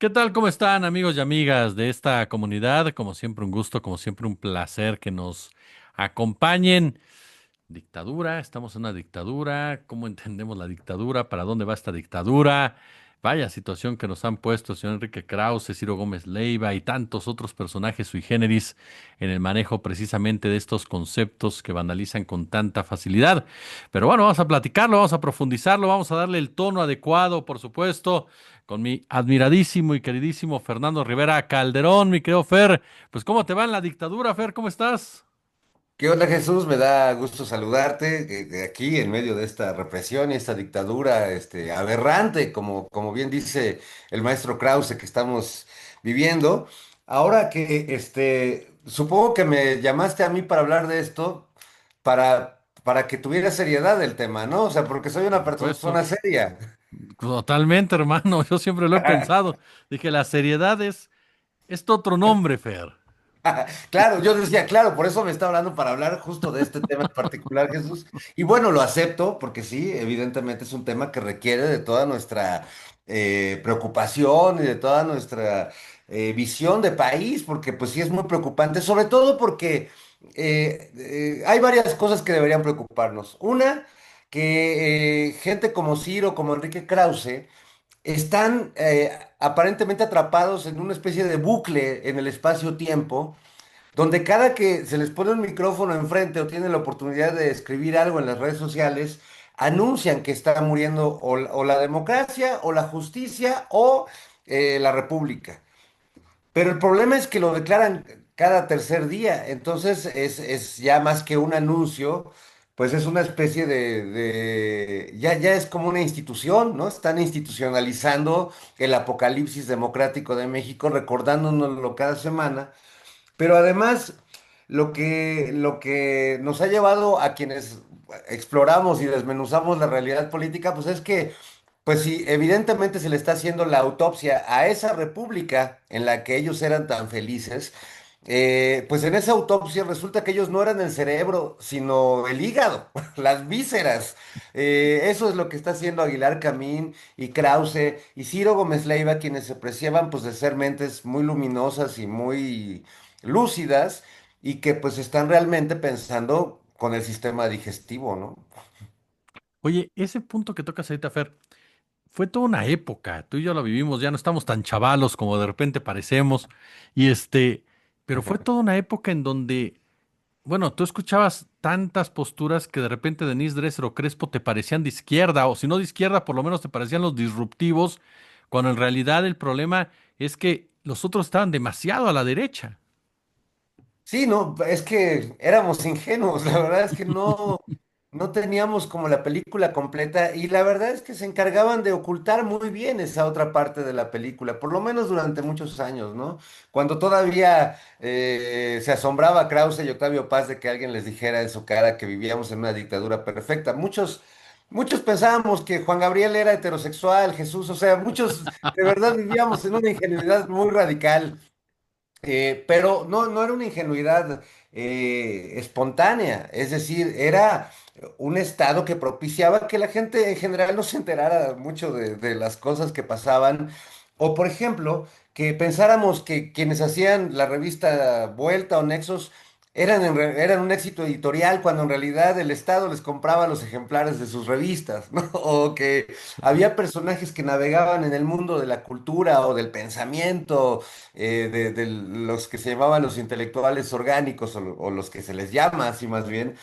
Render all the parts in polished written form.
¿Qué tal? ¿Cómo están amigos y amigas de esta comunidad? Como siempre un gusto, como siempre un placer que nos acompañen. Dictadura, estamos en una dictadura. ¿Cómo entendemos la dictadura? ¿Para dónde va esta dictadura? Vaya situación que nos han puesto el señor Enrique Krause, Ciro Gómez Leiva y tantos otros personajes sui generis en el manejo precisamente de estos conceptos que vandalizan con tanta facilidad. Pero bueno, vamos a platicarlo, vamos a profundizarlo, vamos a darle el tono adecuado, por supuesto, con mi admiradísimo y queridísimo Fernando Rivera Calderón, mi querido Fer. Pues, ¿cómo te va en la dictadura, Fer? ¿Cómo estás? ¿Qué onda, Jesús? Me da gusto saludarte que aquí en medio de esta represión y esta dictadura aberrante, como bien dice el maestro Krause, que estamos viviendo. Ahora que supongo que me llamaste a mí para hablar de esto, para que tuviera seriedad el tema, ¿no? O sea, porque soy Por una supuesto. persona seria. Totalmente, hermano. Yo siempre lo he pensado. Dije, la seriedad es tu otro nombre, Fer. Claro, yo decía, claro, por eso me está hablando para hablar justo de este tema en particular, Jesús. Y bueno, lo acepto porque sí, evidentemente es un tema que requiere de toda nuestra preocupación y de toda nuestra visión de país, porque pues sí es muy preocupante, sobre todo porque hay varias cosas que deberían preocuparnos. Una, que gente como Ciro, como Enrique Krause, están aparentemente atrapados en una especie de bucle en el espacio-tiempo donde cada que se les pone un micrófono enfrente o tienen la oportunidad de escribir algo en las redes sociales, anuncian que está muriendo o la democracia o la justicia o la república. Pero el problema es que lo declaran cada tercer día, entonces es ya más que un anuncio, pues es una especie ya es como una institución, ¿no? Están institucionalizando el apocalipsis democrático de México, recordándonoslo cada semana. Pero además, lo que nos ha llevado a quienes exploramos y desmenuzamos la realidad política, pues es que, pues sí, evidentemente se le está haciendo la autopsia a esa república en la que ellos eran tan felices. Pues en esa autopsia resulta que ellos no eran el cerebro, sino el hígado, las vísceras. Eso es lo que está haciendo Aguilar Camín y Krause y Ciro Gómez Leiva, quienes se preciaban pues de ser mentes muy luminosas y muy lúcidas y que pues están realmente pensando con el sistema digestivo, ¿no? Oye, ese punto que tocas ahorita, Fer, fue toda una época. Tú y yo lo vivimos, ya no estamos tan chavalos como de repente parecemos. Y pero fue toda una época en donde, bueno, tú escuchabas tantas posturas que de repente Denise Dresser o Crespo te parecían de izquierda, o si no de izquierda, por lo menos te parecían los disruptivos, cuando en realidad el problema es que los otros estaban demasiado a la derecha. Sí, no, es que éramos ingenuos, la verdad es que no teníamos como la película completa y la verdad es que se encargaban de ocultar muy bien esa otra parte de la película, por lo menos durante muchos años, ¿no? Cuando todavía se asombraba Krause y Octavio Paz de que alguien les dijera en su cara que vivíamos en una dictadura perfecta. Muchos pensábamos que Juan Gabriel era heterosexual, Jesús, o sea, muchos de verdad vivíamos en una ingenuidad muy radical. Pero no era una ingenuidad espontánea, es decir, era un estado que propiciaba que la gente en general no se enterara mucho de las cosas que pasaban, o por ejemplo, que pensáramos que quienes hacían la revista Vuelta o Nexos eran un éxito editorial cuando en realidad el Estado les compraba los ejemplares de sus revistas, ¿no? O que había personajes que navegaban en el mundo de la cultura o del pensamiento de los que se llamaban los intelectuales orgánicos o los que se les llama así más bien,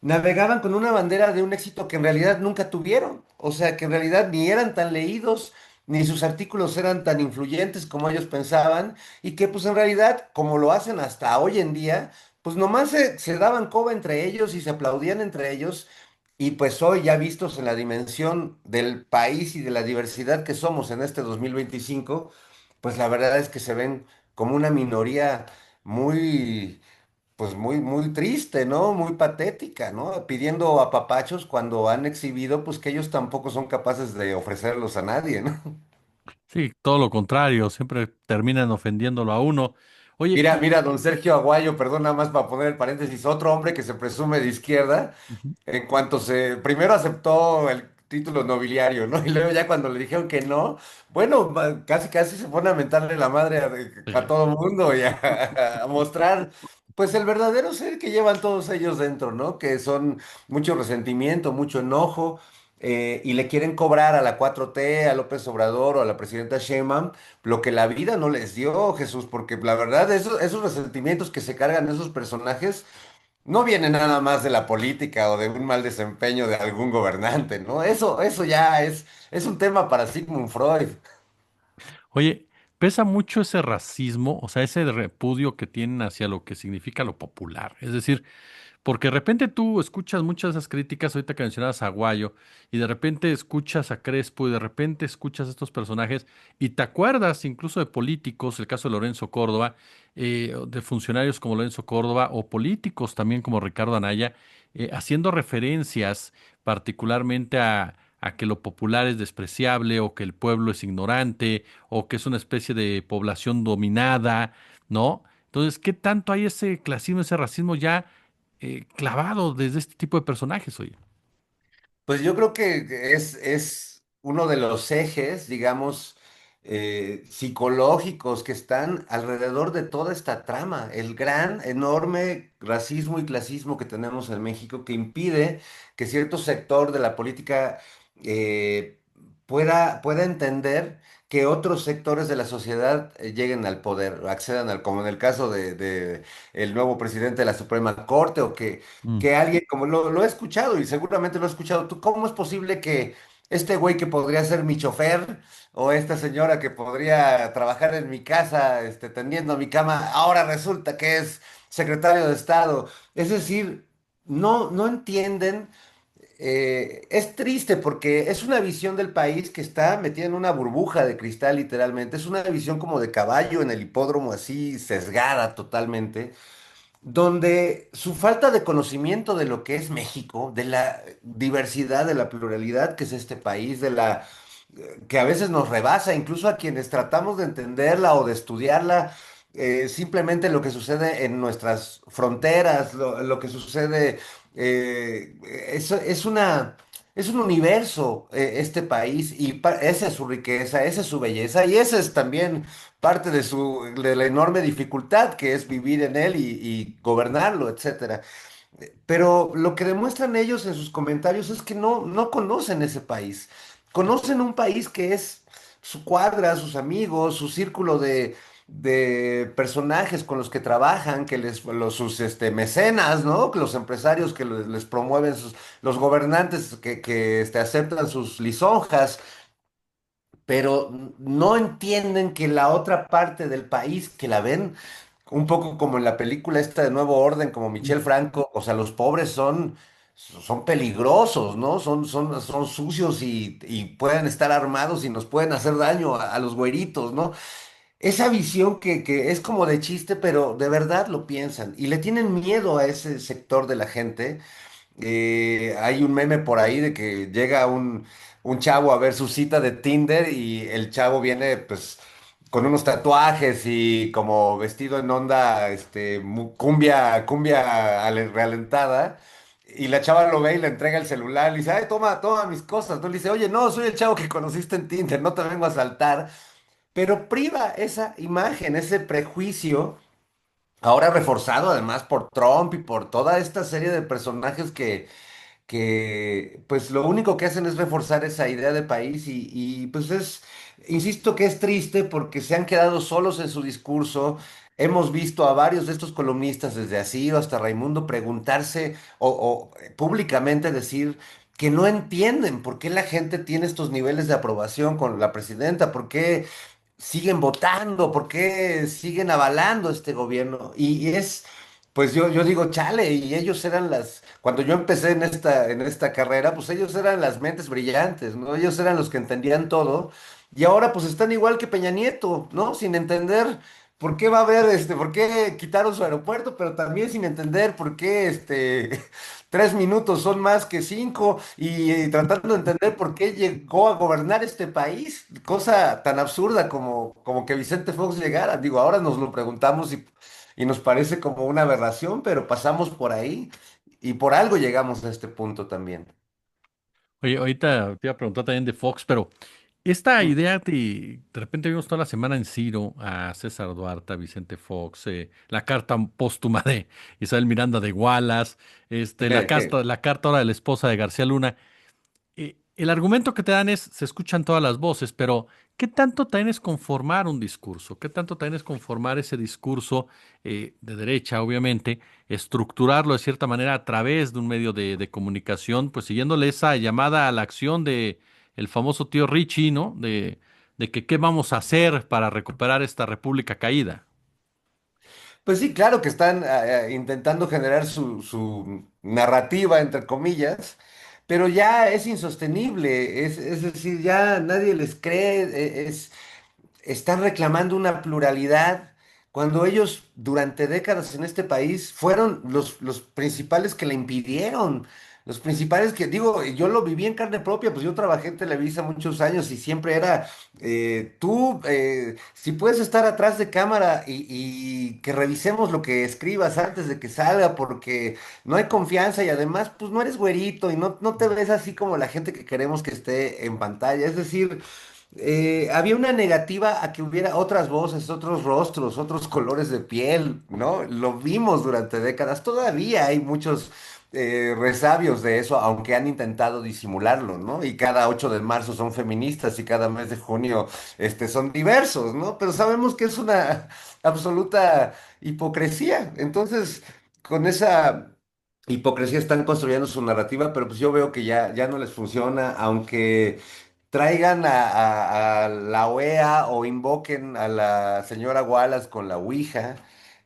navegaban con una bandera de un éxito que en realidad nunca tuvieron. O sea, que en realidad ni eran tan leídos, ni sus artículos eran tan influyentes como ellos pensaban, y que pues en realidad, como lo hacen hasta hoy en día, pues nomás se daban coba entre ellos y se aplaudían entre ellos. Y pues hoy ya vistos en la dimensión del país y de la diversidad que somos en este 2025, pues la verdad es que se ven como una minoría muy, pues muy triste, ¿no? Muy patética, ¿no? Pidiendo apapachos cuando han exhibido, pues que ellos tampoco son capaces de ofrecerlos a nadie, ¿no? Sí, todo lo contrario, siempre terminan ofendiéndolo a uno. Oye, Mira, mira, don Sergio Aguayo, perdón, nada más para poner el paréntesis, otro hombre que se presume de izquierda, ujú. primero aceptó título nobiliario, ¿no? Y luego ya cuando le dijeron que no, bueno, casi casi se pone a mentarle la madre a Sí. todo el mundo y a mostrar, pues el verdadero ser que llevan todos ellos dentro, ¿no? Que son mucho resentimiento, mucho enojo. Y le quieren cobrar a la 4T, a López Obrador o a la presidenta Sheinbaum lo que la vida no les dio, Jesús, porque la verdad, esos resentimientos que se cargan esos personajes no vienen nada más de la política o de un mal desempeño de algún gobernante, ¿no? Eso ya es un tema para Sigmund Freud. Oye, pesa mucho ese racismo, o sea, ese repudio que tienen hacia lo que significa lo popular. Es decir, porque de repente tú escuchas muchas de esas críticas, ahorita que mencionabas a Aguayo, y de repente escuchas a Crespo, y de repente escuchas a estos personajes, y te acuerdas incluso de políticos, el caso de Lorenzo Córdoba, de funcionarios como Lorenzo Córdoba, o políticos también como Ricardo Anaya, haciendo referencias particularmente a que lo popular es despreciable, o que el pueblo es ignorante, o que es una especie de población dominada, ¿no? Entonces, ¿qué tanto hay ese clasismo, ese racismo ya clavado desde este tipo de personajes, oye? Pues yo creo que es uno de los ejes, digamos, psicológicos que están alrededor de toda esta trama, el gran, enorme racismo y clasismo que tenemos en México que impide que cierto sector de la política eh, pueda entender que otros sectores de la sociedad lleguen al poder, accedan al, como en el caso de el nuevo presidente de la Suprema Corte, o Mm. que alguien, como lo he escuchado y seguramente lo he escuchado tú, ¿cómo es posible que este güey que podría ser mi chofer o esta señora que podría trabajar en mi casa, tendiendo mi cama, ahora resulta que es secretario de Estado? Es decir, no entienden. Es triste porque es una visión del país que está metida en una burbuja de cristal, literalmente. Es una visión como de caballo en el hipódromo, así sesgada totalmente, donde su falta de conocimiento de lo que es México, de la diversidad, de la pluralidad que es este país, de la que a veces nos rebasa, incluso a quienes tratamos de entenderla o de estudiarla, simplemente lo que sucede en nuestras fronteras, lo que sucede, es una, es un universo, este país, y esa es su riqueza, esa es su belleza, y esa es también parte de la enorme dificultad que es vivir en él y gobernarlo, etcétera. Pero lo que demuestran ellos en sus comentarios es que no conocen ese país. Conocen un país que es su cuadra, sus amigos, su círculo de personajes con los que trabajan, que sus mecenas, ¿no? Que los empresarios que les promueven, los gobernantes que aceptan sus lisonjas, pero no entienden que la otra parte del país, que la ven un poco como en la película esta de Nuevo Orden, como Michel Franco, o sea, los pobres son peligrosos, ¿no? Son sucios y pueden estar armados y nos pueden hacer daño a los güeritos, ¿no? Esa visión que es como de chiste, pero de verdad lo piensan y le tienen miedo a ese sector de la gente. Hay un meme por ahí de que llega un chavo a ver su cita de Tinder y el chavo viene pues con unos tatuajes y como vestido en onda cumbia realentada. Y la chava lo ve y le entrega el celular, le dice, ay, toma, toma mis cosas, ¿no? Le dice, oye, no, soy el chavo que conociste en Tinder, no te vengo a saltar. Pero priva esa imagen, ese prejuicio, ahora reforzado además por Trump y por toda esta serie de personajes que pues lo único que hacen es reforzar esa idea de país pues insisto que es triste porque se han quedado solos en su discurso. Hemos visto a varios de estos columnistas, desde Asío hasta Raimundo, preguntarse o públicamente decir que no entienden por qué la gente tiene estos niveles de aprobación con la presidenta, por qué siguen votando, por qué siguen avalando este gobierno. Pues yo digo, chale, y ellos eran cuando yo empecé en esta carrera, pues ellos eran las mentes brillantes, ¿no? Ellos eran los que entendían todo, y ahora pues están igual que Peña Nieto, ¿no? Sin entender por qué va a haber, por qué quitaron su aeropuerto, pero también sin entender por qué, 3 minutos son más que cinco, y tratando de entender por qué llegó a gobernar este país, cosa tan absurda como que Vicente Fox llegara. Digo, ahora nos lo preguntamos y nos parece como una aberración, pero pasamos por ahí y por algo llegamos a este punto también. Oye, ahorita te iba a preguntar también de Fox, pero esta idea de repente vimos toda la semana en Ciro a César Duarte, a Vicente Fox, la carta póstuma de Isabel Miranda de Wallace, la carta ahora de la esposa de García Luna. El argumento que te dan es, se escuchan todas las voces, pero ¿qué tanto también es conformar un discurso? ¿Qué tanto también es conformar ese discurso de derecha, obviamente, estructurarlo de cierta manera a través de un medio de comunicación, pues siguiéndole esa llamada a la acción de el famoso tío Richie, ¿no? De que qué vamos a hacer para recuperar esta república caída. Pues sí, claro que están intentando generar su narrativa, entre comillas, pero ya es insostenible, es decir, ya nadie les cree, están reclamando una pluralidad cuando ellos durante décadas en este país fueron los principales que la impidieron. Los principales que, digo, yo lo viví en carne propia, pues yo trabajé en Televisa muchos años y siempre era, si puedes estar atrás de cámara y que revisemos lo que escribas antes de que salga, porque no hay confianza y además, pues no eres güerito y no te ves así como la gente que queremos que esté en pantalla. Es decir, había una negativa a que hubiera otras voces, otros rostros, otros colores de piel, ¿no? Lo vimos durante décadas. Todavía hay muchos resabios de eso, aunque han intentado disimularlo, ¿no? Y cada 8 de marzo son feministas y cada mes de junio son diversos, ¿no? Pero sabemos que es una absoluta hipocresía. Entonces, con esa hipocresía están construyendo su narrativa, pero pues yo veo que ya no les funciona, aunque traigan a la OEA o invoquen a la señora Wallace con la Ouija.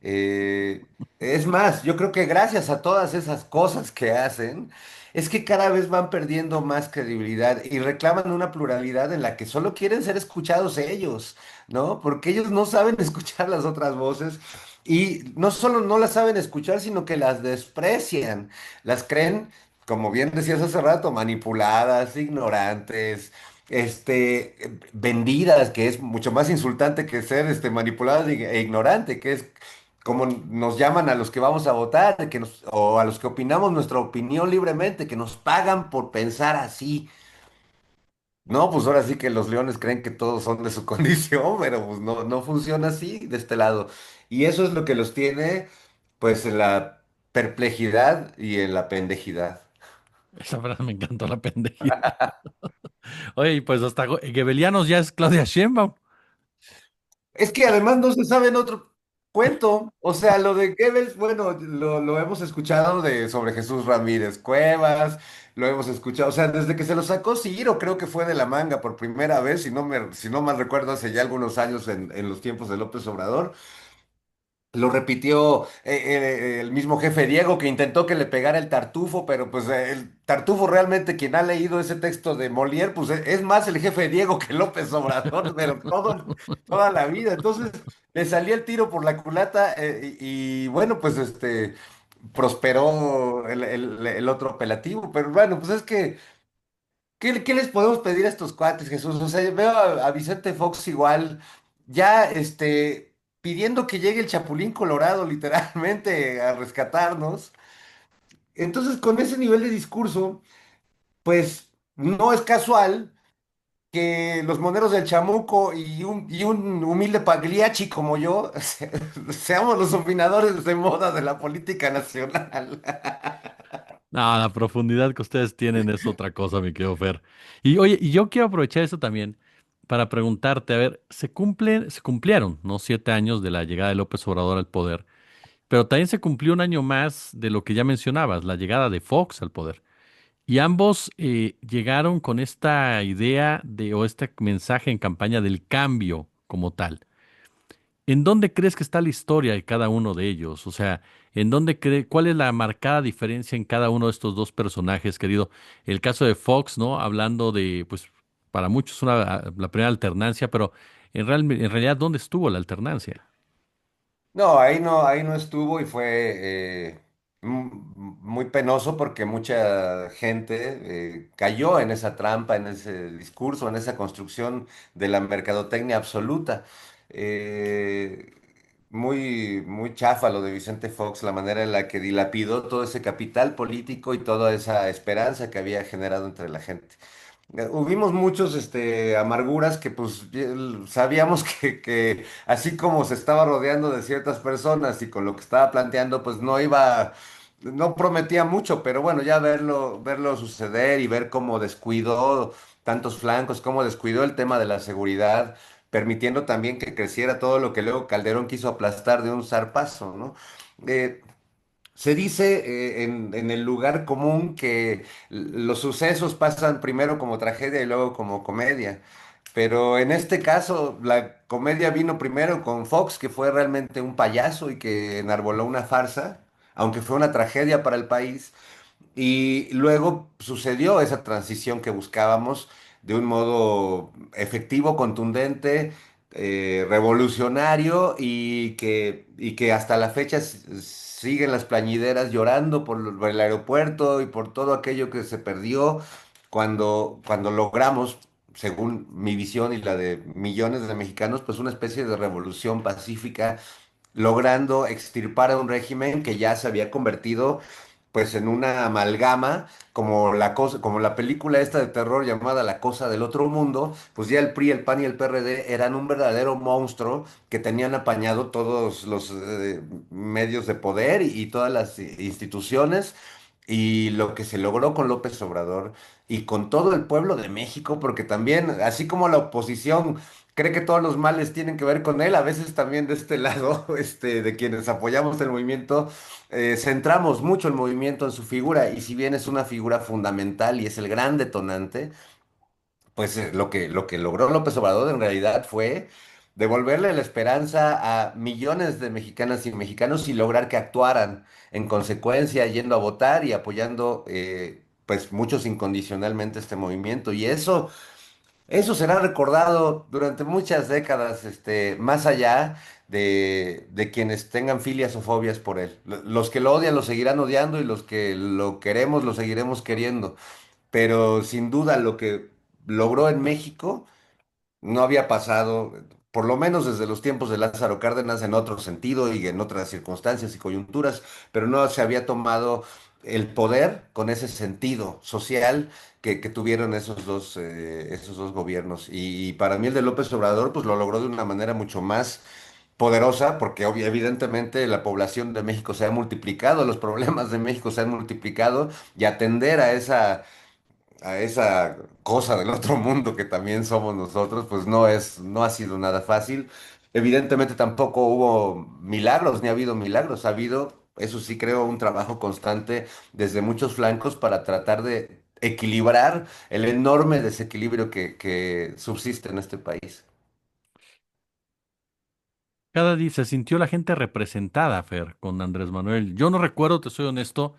Eh, es más, yo creo que gracias a todas esas cosas que hacen, es que cada vez van perdiendo más credibilidad y reclaman una pluralidad en la que solo quieren ser escuchados ellos, ¿no? Porque ellos no saben escuchar las otras voces y no solo no las saben escuchar, sino que las desprecian, las creen, como bien decías hace rato, manipuladas, ignorantes, vendidas, que es mucho más insultante que ser manipulado e ignorante, que es como nos llaman a los que vamos a votar, o a los que opinamos nuestra opinión libremente, que nos pagan por pensar así. No, pues ahora sí que los leones creen que todos son de su condición, pero pues no funciona así de este lado. Y eso es lo que los tiene, pues, en la perplejidad y en la pendejidad. Esa frase me encantó, la pendejita. Oye, y pues hasta Gebelianos ya es Claudia Sheinbaum. Es que además no se sabe en otro cuento. O sea, lo de Goebbels, bueno, lo hemos escuchado sobre Jesús Ramírez Cuevas, lo hemos escuchado, o sea, desde que se lo sacó Ciro, creo que fue de la manga por primera vez, si no mal recuerdo, hace ya algunos años en los tiempos de López Obrador. Lo repitió el mismo jefe Diego que intentó que le pegara el Tartufo, pero pues el Tartufo realmente quien ha leído ese texto de Molière, pues es más el jefe Diego que López Obrador, pero toda la vida. Entonces le salía el tiro por la culata y bueno, pues prosperó el otro apelativo. Pero bueno, pues es que ¿qué les podemos pedir a estos cuates, Jesús? O sea, veo a Vicente Fox igual, ya pidiendo que llegue el Chapulín Colorado, literalmente, a rescatarnos. Entonces, con ese nivel de discurso, pues no es casual que los moneros del Chamuco y un humilde Pagliacci como yo seamos los opinadores de moda de la política nacional. No, la profundidad que ustedes tienen es otra cosa, mi querido Fer. Y oye, y yo quiero aprovechar eso también para preguntarte, a ver, se cumplieron, ¿no? 7 años de la llegada de López Obrador al poder, pero también se cumplió un año más de lo que ya mencionabas, la llegada de Fox al poder. Y ambos llegaron con esta idea o este mensaje en campaña del cambio como tal. ¿En dónde crees que está la historia de cada uno de ellos? O sea, cuál es la marcada diferencia en cada uno de estos dos personajes, querido? El caso de Fox, ¿no? Hablando de, pues, para muchos la primera alternancia, pero en realidad, ¿dónde estuvo la alternancia? No, ahí no estuvo y fue muy penoso porque mucha gente cayó en esa trampa, en ese discurso, en esa construcción de la mercadotecnia absoluta. Eh, muy chafa lo de Vicente Fox, la manera en la que dilapidó todo ese capital político y toda esa esperanza que había generado entre la gente. Hubimos muchos, amarguras que pues sabíamos que así como se estaba rodeando de ciertas personas y con lo que estaba planteando, pues no prometía mucho, pero bueno, ya verlo suceder y ver cómo descuidó tantos flancos, cómo descuidó el tema de la seguridad, permitiendo también que creciera todo lo que luego Calderón quiso aplastar de un zarpazo, ¿no? Eh, Se dice en el lugar común que los sucesos pasan primero como tragedia y luego como comedia. Pero en este caso, la comedia vino primero con Fox, que fue realmente un payaso y que enarboló una farsa, aunque fue una tragedia para el país. Y luego sucedió esa transición que buscábamos de un modo efectivo, contundente, revolucionario y que hasta la fecha siguen las plañideras llorando por el aeropuerto y por todo aquello que se perdió cuando logramos, según mi visión y la de millones de mexicanos, pues una especie de revolución pacífica, logrando extirpar a un régimen que ya se había convertido pues en una amalgama, como la cosa, como la película esta de terror llamada La Cosa del Otro Mundo, pues ya el PRI, el PAN y el PRD eran un verdadero monstruo que tenían apañado todos los medios de poder y todas las instituciones. Y lo que se logró con López Obrador y con todo el pueblo de México, porque también, así como la oposición cree que todos los males tienen que ver con él, a veces también de este lado, de quienes apoyamos el movimiento, centramos mucho el movimiento en su figura y si bien es una figura fundamental y es el gran detonante, pues lo que logró López Obrador en realidad fue devolverle la esperanza a millones de mexicanas y mexicanos y lograr que actuaran en consecuencia, yendo a votar y apoyando, pues muchos incondicionalmente este movimiento. Y eso será recordado durante muchas décadas, más allá de quienes tengan filias o fobias por él. Los que lo odian lo seguirán odiando y los que lo queremos lo seguiremos queriendo. Pero sin duda lo que logró en México no había pasado, por lo menos desde los tiempos de Lázaro Cárdenas, en otro sentido y en otras circunstancias y coyunturas, pero no se había tomado el poder con ese sentido social que tuvieron esos dos gobiernos. Y para mí el de López Obrador, pues lo logró de una manera mucho más poderosa, porque evidentemente la población de México se ha multiplicado, los problemas de México se han multiplicado, y atender a esa cosa del otro mundo que también somos nosotros, pues no ha sido nada fácil. Evidentemente tampoco hubo milagros, ni ha habido milagros, ha habido, eso sí creo, un trabajo constante desde muchos flancos para tratar de equilibrar el enorme desequilibrio que subsiste en este país. Cada día se sintió la gente representada, Fer, con Andrés Manuel. Yo no recuerdo, te soy honesto,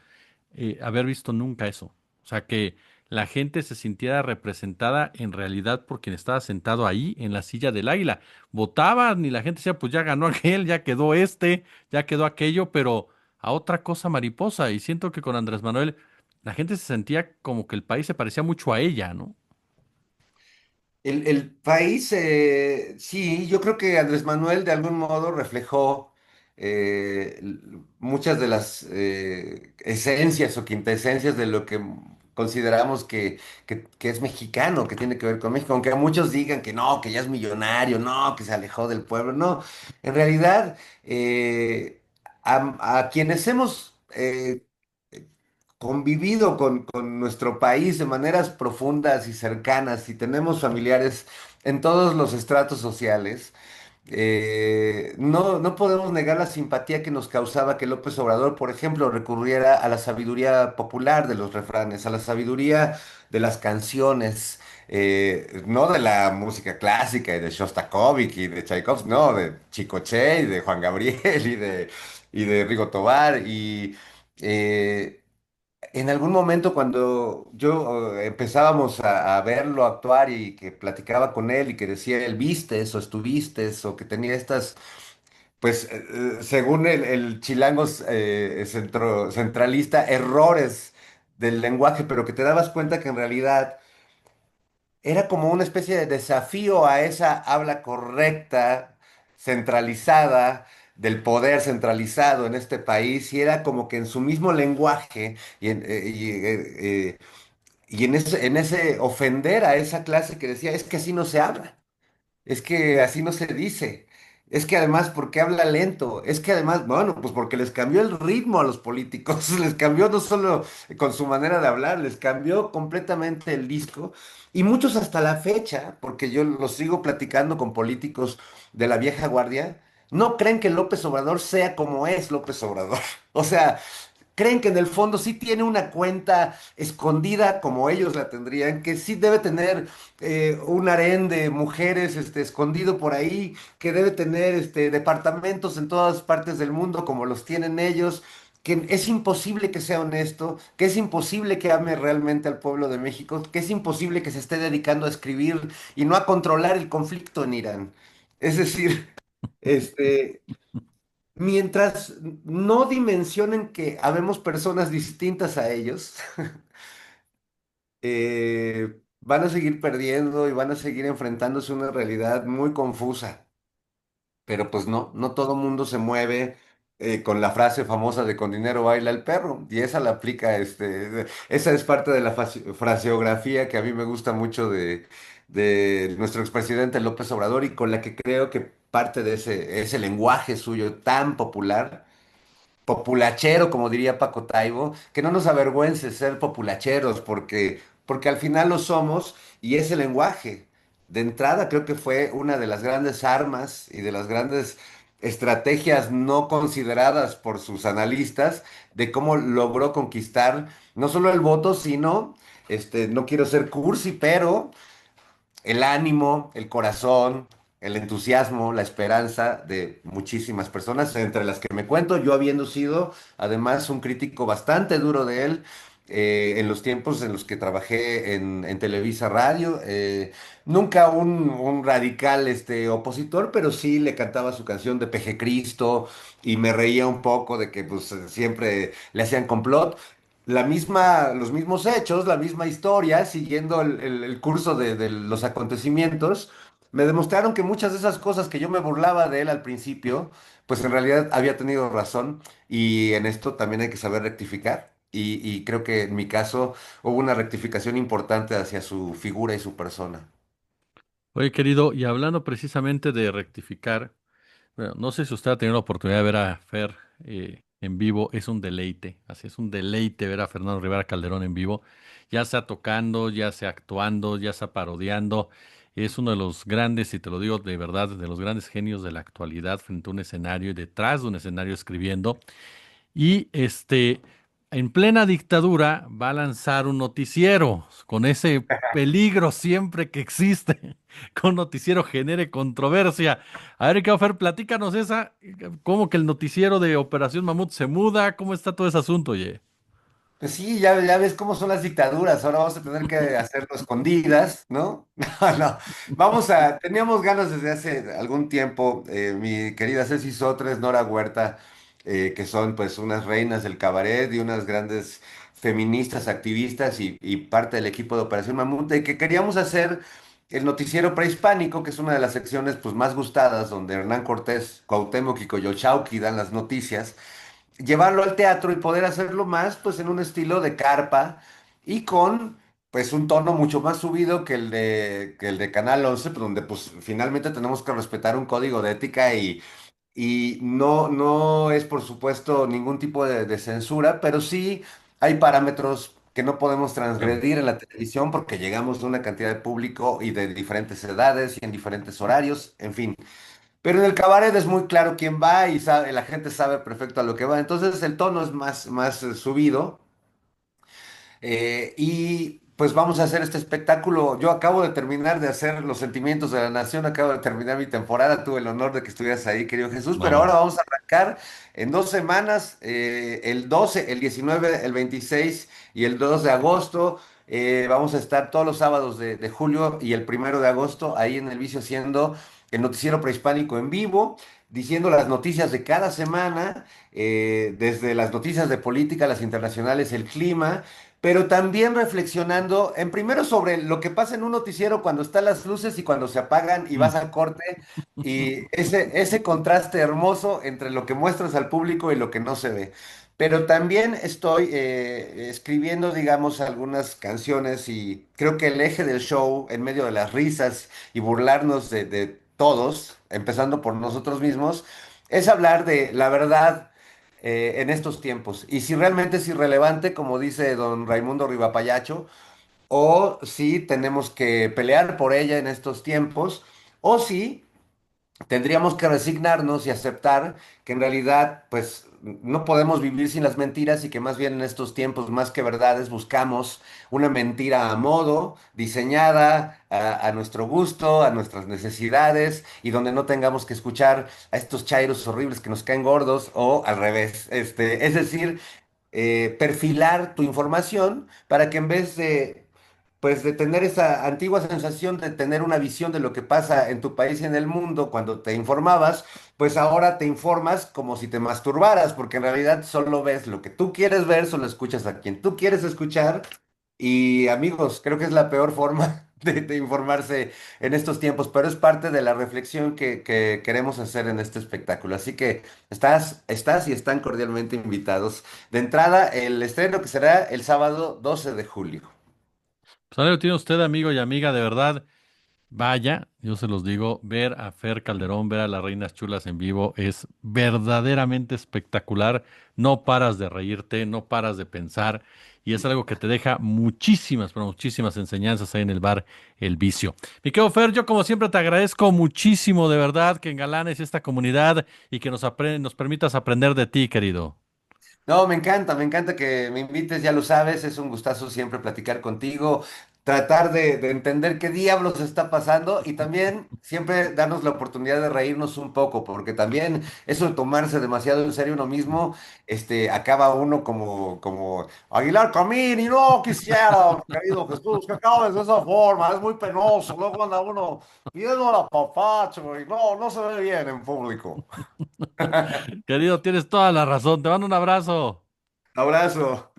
haber visto nunca eso. O sea, que la gente se sintiera representada en realidad por quien estaba sentado ahí en la silla del águila. Votaban y la gente decía, pues ya ganó aquel, ya quedó este, ya quedó aquello, pero a otra cosa mariposa. Y siento que con Andrés Manuel la gente se sentía como que el país se parecía mucho a ella, ¿no? El país, sí, yo creo que Andrés Manuel de algún modo reflejó muchas de las esencias o quintesencias de lo que consideramos que es mexicano, que tiene que ver con México, aunque muchos digan que no, que ya es millonario, no, que se alejó del pueblo, no, en realidad a quienes hemos convivido con nuestro país de maneras profundas y cercanas y tenemos familiares en todos los estratos sociales, no podemos negar la simpatía que nos causaba que López Obrador, por ejemplo, recurriera a la sabiduría popular de los refranes, a la sabiduría de las canciones. No de la música clásica y de Shostakovich y de Tchaikovsky, no, de Chicoche y de Juan Gabriel y de Rigo Tobar eh, en algún momento cuando yo empezábamos a verlo actuar y que platicaba con él y que decía él vistes o estuviste o que tenía estas, pues según el chilango centralista, errores del lenguaje, pero que te dabas cuenta que en realidad era como una especie de desafío a esa habla correcta, centralizada, del poder centralizado en este país y era como que en su mismo lenguaje y en ese ofender a esa clase que decía, es que así no se habla. Es que así no se dice. Es que además, ¿porque habla lento? Es que además, bueno, pues porque les cambió el ritmo a los políticos, les cambió no solo con su manera de hablar, les cambió completamente el disco. Y muchos hasta la fecha, porque yo lo sigo platicando con políticos de la vieja guardia, no creen que López Obrador sea como es López Obrador. O sea, creen que en el fondo sí tiene una cuenta escondida como ellos la tendrían, que sí debe tener un harén de mujeres escondido por ahí, que debe tener departamentos en todas partes del mundo como los tienen ellos, que es imposible que sea honesto, que es imposible que ame realmente al pueblo de México, que es imposible que se esté dedicando a escribir y no a controlar el conflicto en Irán. Es decir, este, mientras no dimensionen que habemos personas distintas a ellos, van a seguir perdiendo y van a seguir enfrentándose a una realidad muy confusa. Pero pues no, no todo mundo se mueve con la frase famosa de con dinero baila el perro. Y esa la aplica, esa es parte de la fraseografía que a mí me gusta mucho de nuestro expresidente López Obrador y con la que creo que parte de ese lenguaje suyo tan popular populachero, como diría Paco Taibo, que no nos avergüence ser populacheros, porque al final lo somos y ese lenguaje, de entrada, creo que fue una de las grandes armas y de las grandes estrategias no consideradas por sus analistas de cómo logró conquistar no solo el voto, sino, no quiero ser cursi, pero el ánimo, el corazón, el entusiasmo, la esperanza de muchísimas personas, entre las que me cuento, yo habiendo sido además un crítico bastante duro de él en los tiempos en los que trabajé en Televisa Radio. Nunca un radical opositor, pero sí le cantaba su canción de Peje Cristo y me reía un poco de que pues siempre le hacían complot los mismos hechos, la misma historia, siguiendo el curso de los acontecimientos, me demostraron que muchas de esas cosas que yo me burlaba de él al principio, pues en realidad había tenido razón y en esto también hay que saber rectificar. Y creo que en mi caso hubo una rectificación importante hacia su figura y su persona. Oye, querido, y hablando precisamente de rectificar, bueno, no sé si usted ha tenido la oportunidad de ver a Fer en vivo, es un deleite, así es un deleite ver a Fernando Rivera Calderón en vivo, ya sea tocando, ya sea actuando, ya sea parodiando, es uno de los grandes, y te lo digo de verdad, de los grandes genios de la actualidad frente a un escenario y detrás de un escenario escribiendo. Y en plena dictadura va a lanzar un noticiero con ese peligro siempre que existe, que un noticiero genere controversia. A ver, Fer, platícanos esa, cómo que el noticiero de Operación Mamut se muda, cómo está todo ese asunto, oye. Pues sí, ya ves cómo son las dictaduras. Ahora vamos a tener que hacerlo escondidas, ¿no? No, no. Teníamos ganas desde hace algún tiempo, mi querida Ceci Sotres, Nora Huerta, que son pues unas reinas del cabaret y unas grandes feministas, activistas y parte del equipo de Operación Mamut, y que queríamos hacer el noticiero prehispánico, que es una de las secciones pues más gustadas, donde Hernán Cortés, Cuauhtémoc y Coyochauqui dan las noticias llevarlo al teatro y poder hacerlo más, pues en un estilo de carpa y con, pues un tono mucho más subido que el de Canal 11, pues, donde pues finalmente tenemos que respetar un código de ética y no es por supuesto ningún tipo de censura, pero sí hay parámetros que no podemos Claro. transgredir en la televisión porque llegamos de una cantidad de público y de diferentes edades y en diferentes horarios, en fin. Pero en el cabaret es muy claro quién va y sabe, la gente sabe perfecto a lo que va. Entonces el tono es más subido. Y pues vamos a hacer este espectáculo. Yo acabo de terminar de hacer Los Sentimientos de la Nación, acabo de terminar mi temporada. Tuve el honor de que estuvieras ahí, querido Jesús. Pero ahora Vámonos. vamos a arrancar en 2 semanas, el 12, el 19, el 26 y el 2 de agosto. Vamos a estar todos los sábados de julio y el 1 de agosto ahí en el Vicio haciendo el noticiero prehispánico en vivo, diciendo las noticias de cada semana, desde las noticias de política, las internacionales, el clima. pero también reflexionando en primero sobre lo que pasa en un noticiero cuando están las luces y cuando se apagan y Mm. vas al corte y ese contraste hermoso entre lo que muestras al público y lo que no se ve. Pero también estoy escribiendo, digamos, algunas canciones y creo que el eje del show, en medio de las risas y burlarnos de todos, empezando por nosotros mismos, es hablar de la verdad en estos tiempos. Y si realmente es irrelevante, como dice don Raimundo Rivapayacho, o si tenemos que pelear por ella en estos tiempos, o si tendríamos que resignarnos y aceptar que en realidad, pues, no podemos vivir sin las mentiras y que más bien en estos tiempos, más que verdades, buscamos una mentira a modo, diseñada a nuestro gusto, a nuestras necesidades y donde no tengamos que escuchar a estos chairos horribles que nos caen gordos o al revés. Es decir, perfilar tu información para que en vez de pues de tener esa antigua sensación de tener una visión de lo que pasa en tu país y en el mundo cuando te informabas, pues ahora te informas como si te masturbaras, porque en realidad solo ves lo que tú quieres ver, solo escuchas a quien tú quieres escuchar. Y amigos, creo que es la peor forma de informarse en estos tiempos, pero es parte de la reflexión que queremos hacer en este espectáculo. Así que estás y están cordialmente invitados. De entrada, el estreno que será el sábado 12 de julio. Pues ahí lo tiene usted, amigo y amiga, de verdad. Vaya, yo se los digo, ver a Fer Calderón, ver a las Reinas Chulas en vivo es verdaderamente espectacular. No paras de reírte, no paras de pensar y es algo que te deja muchísimas, pero muchísimas enseñanzas ahí en el bar El Vicio. Mi querido Fer, yo como siempre te agradezco muchísimo de verdad que engalanes esta comunidad y que nos permitas aprender de ti, querido. No, me encanta que me invites, ya lo sabes, es un gustazo siempre platicar contigo, tratar de entender qué diablos está pasando y también siempre darnos la oportunidad de reírnos un poco, porque también eso de tomarse demasiado en serio uno mismo, acaba uno como Aguilar Camín y no quisiera, querido Jesús, que acabes de esa forma, es muy penoso, luego anda uno pidiendo la papacho y no se ve bien en público. Querido, tienes toda la razón. Te mando un abrazo. Abrazo.